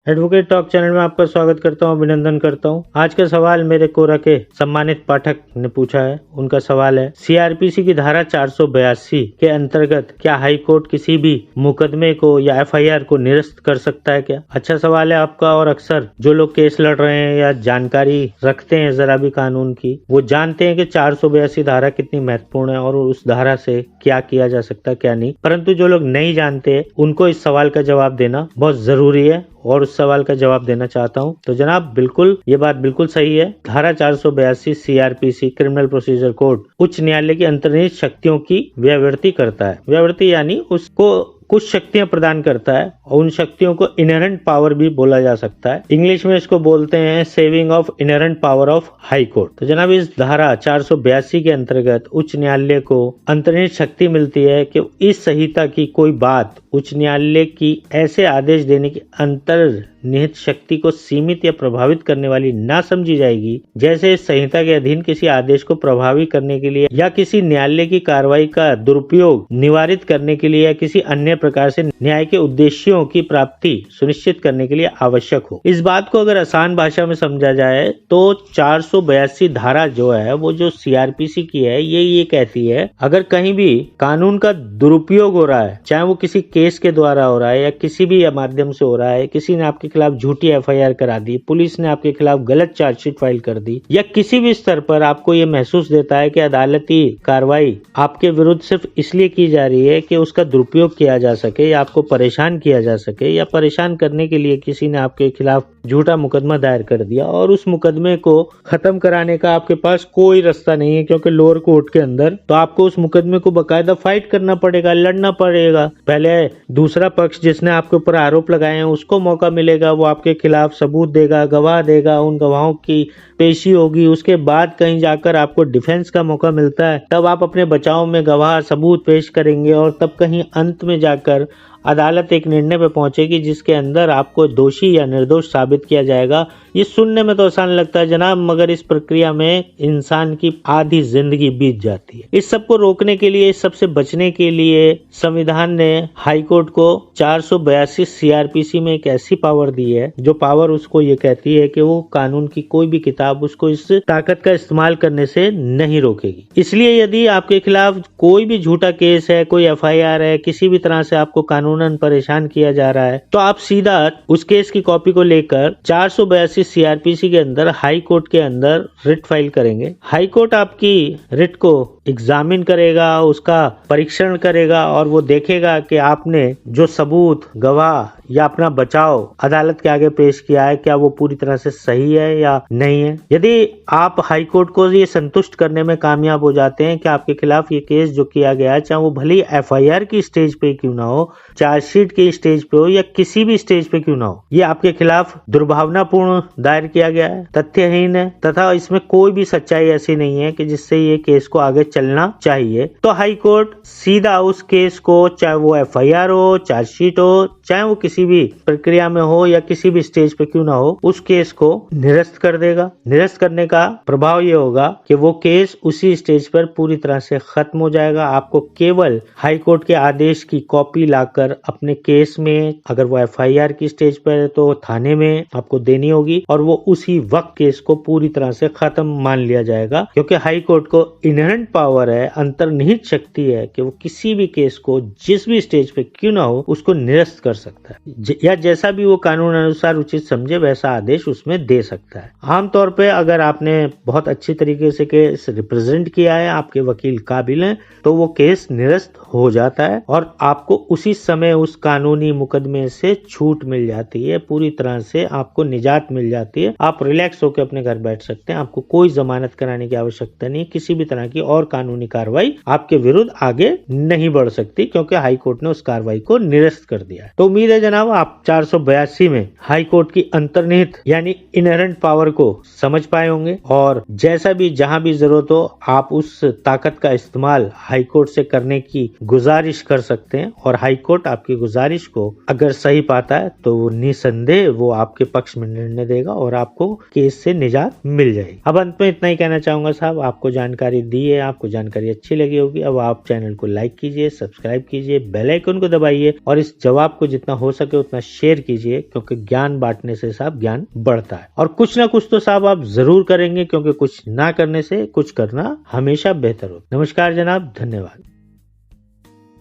Advocate talk channel में आपका स्वागत करता हूं, अभिनंदन करता हूं। आज का सवाल मेरे कोरा के सम्मानित पाठक ने पूछा है। उनका सवाल है, सीआरपीसी की धारा 482 के अंतर्गत क्या हाई कोर्ट किसी भी मुकदमे को या एफआईआर को निरस्त कर सकता है क्या? अच्छा सवाल है आपका। और अक्सर जो लोग केस लड़ रहे हैं या जानकारी रखते हैं जरा भी कानून की, वो जानते हैं कि 482 धारा कितनी महत्वपूर्ण है और उस धारा से क्या किया जा सकता है क्या नहीं। परंतु जो लोग नहीं जानते उनको इस सवाल का जवाब देना बहुत जरूरी है और उस सवाल का जवाब देना चाहता हूं। तो जनाब, बिल्कुल ये बात बिल्कुल सही है। धारा 482 सीआरपीसी क्रिमिनल प्रोसीजर कोड उच्च न्यायालय की अंतर्निहित शक्तियों की व्यावृत्ति करता है। व्यावृत्ति यानी उसको कुछ शक्तियां प्रदान करता है और उन शक्तियों को इनहेरेंट पावर भी बोला जा सकता है। इंग्लिश में इसको बोलते हैं saving of inherent power of high court. तो जनाब, इस धारा 482 के अंतर्गत उच्च न्यायालय को अंतर्निहित शक्ति मिलती है कि इस संहिता की कोई बात उच्च न्यायालय की ऐसे आदेश देने की अंतर्निहित शक्ति को सीमित या प्रभावित करने वाली ना समझी जाएगी, जैसे इस संहिता के अधीन किसी आदेश को प्रभावी करने के लिए या किसी न्यायालय की कार्रवाई का दुरुपयोग निवारित करने के लिए या किसी अन्य प्रकार से न्याय के उद्देश्यों की प्राप्ति सुनिश्चित करने के लिए आवश्यक हो। इस बात को अगर आसान भाषा में समझा जाए तो 482 धारा जो है वो जो सीआरपीसी की है ये कहती है, अगर कहीं भी कानून का दुरुपयोग हो रहा है, चाहे वो किसी केस के द्वारा हो रहा है या किसी भी माध्यम से हो रहा है, किसी ने आपके खिलाफ झूठी एफआईआर करा दी, पुलिस ने आपके खिलाफ गलत चार्जशीट फाइल कर दी, या किसी भी स्तर पर आपको ये महसूस देता है कि अदालती कार्रवाई आपके विरुद्ध सिर्फ इसलिए की जा रही है कि उसका दुरुपयोग किया जा सके या आपको परेशान किया जा सके या परेशान करने के लिए किसी ने आपके खिलाफ झूठा मुकदमा दायर कर दिया और उस मुकदमे को खत्म कराने का आपके पास कोई रास्ता नहीं है, क्योंकि लोअर कोर्ट के अंदर तो आपको उस मुकदमे को बकायदा फाइट करना पड़ेगा, लड़ना पड़ेगा। पहले दूसरा पक्ष जिसने आपके ऊपर आरोप लगाए हैं उसको मौका मिलेगा, वो आपके खिलाफ सबूत देगा, गवाह देगा, उन गवाहों की पेशी होगी, उसके बाद कहीं जाकर आपको डिफेंस का मौका मिलता है, तब आप अपने बचाव में गवाह सबूत पेश करेंगे और तब कहीं अंत में जाकर अदालत एक निर्णय पे पहुंचेगी जिसके अंदर आपको दोषी या निर्दोष साबित किया जाएगा। ये सुनने में तो आसान लगता है जनाब, मगर इस प्रक्रिया में इंसान की आधी जिंदगी बीत जाती है। इस सब को रोकने के लिए, इस सब से बचने के लिए संविधान ने हाई कोर्ट को 482 सीआरपीसी में एक ऐसी पावर दी है जो पावर उसको ये कहती है कि वो कानून की कोई भी किताब उसको इस ताकत का इस्तेमाल करने से नहीं रोकेगी। इसलिए यदि आपके खिलाफ कोई भी झूठा केस है, कोई एफआईआर है, किसी भी तरह से आपको कानूनन परेशान किया जा रहा है, तो आप सीधा उस केस की कॉपी को लेकर 482 सीआरपीसी के अंदर हाई कोर्ट के अंदर रिट फाइल करेंगे। हाई कोर्ट आपकी रिट को एग्जामिन करेगा, उसका परीक्षण करेगा और वो देखेगा कि आपने जो सबूत, गवाह या अपना बचाव अदालत के आगे पेश किया है क्या वो पूरी तरह से सही है या नहीं है। यदि आप हाई कोर्ट को ये संतुष्ट करने में कामयाब हो जाते हैं कि आपके खिलाफ ये केस जो किया गया है, चाहे वो भले ही एफआईआर की स्टेज पे क्यों ना हो, चार्जशीट की स्टेज पे हो या किसी भी स्टेज पे क्यों ना हो, ये आपके खिलाफ दुर्भावनापूर्ण दायर किया गया है, तथ्यहीन है तथा इसमें कोई भी सच्चाई ऐसी नहीं है कि जिससे ये केस को आगे चलना चाहिए, तो हाई कोर्ट सीधा उस केस को, चाहे वो एफआईआर हो, चार्जशीट हो, चाहे वो किसी भी प्रक्रिया में हो या किसी भी स्टेज पे क्यों ना हो, उस केस को निरस्त कर देगा। निरस्त करने का प्रभाव ये होगा कि वो केस उसी स्टेज पर पूरी तरह से खत्म हो जाएगा। आपको केवल हाई कोर्ट के आदेश की कॉपी लाकर अपने केस में, अगर वो एफआईआर की स्टेज पर है तो थाने में आपको देनी होगी और वो उसी वक्त केस को पूरी तरह से खत्म मान लिया जाएगा, क्योंकि हाई कोर्ट को इनहेरेंट पावर है, अंतर्निहित शक्ति है कि वो किसी भी केस को जिस भी स्टेज पे क्यों ना हो उसको निरस्त कर सकता है या जैसा भी वो कानून अनुसार उचित समझे वैसा आदेश उसमें दे सकता है। आमतौर पे अगर आपने बहुत अच्छी तरीके से केस रिप्रेजेंट किया है, आपके वकील काबिल हैं, तो वो केस निरस्त हो जाता है और आपको उसी समय उस कानूनी मुकदमे से छूट मिल जाती है, पूरी तरह से आपको निजात मिल जाती है। आप रिलैक्स होकर अपने घर बैठ सकते हैं, आपको कोई जमानत कराने की आवश्यकता नहीं, किसी भी तरह की और कानूनी कार्रवाई आपके विरुद्ध आगे नहीं बढ़ सकती, क्योंकि हाई कोर्ट ने उस कार्रवाई को निरस्त कर दिया है। तो उम्मीद है जनाब आप 482 में हाई कोर्ट की अंतर्निहित यानी इनहेरेंट पावर को समझ पाए होंगे और जैसा भी जहां भी जरूरत हो आप उस ताकत का इस्तेमाल हाई कोर्ट से करने की गुजारिश कर सकते हैं और हाई कोर्ट आपकी गुजारिश को अगर सही पाता है तो निसंदेह वो आपके पक्ष में निर्णय देगा और आपको केस से निजात मिल जाएगी। अब अंत में इतना ही कहना चाहूंगा साहब, आपको जानकारी दी है, आपको जानकारी अच्छी लगी होगी, अब आप चैनल को लाइक कीजिए, सब्सक्राइब कीजिए, बेल आइकन को दबाइए और इस जवाब को जितना हो सके उतना शेयर कीजिए, क्योंकि ज्ञान बांटने से साहब ज्ञान बढ़ता है। और कुछ ना कुछ तो साहब आप जरूर करेंगे, क्योंकि कुछ ना करने से कुछ करना हमेशा बेहतर होता है। नमस्कार जनाब, धन्यवाद।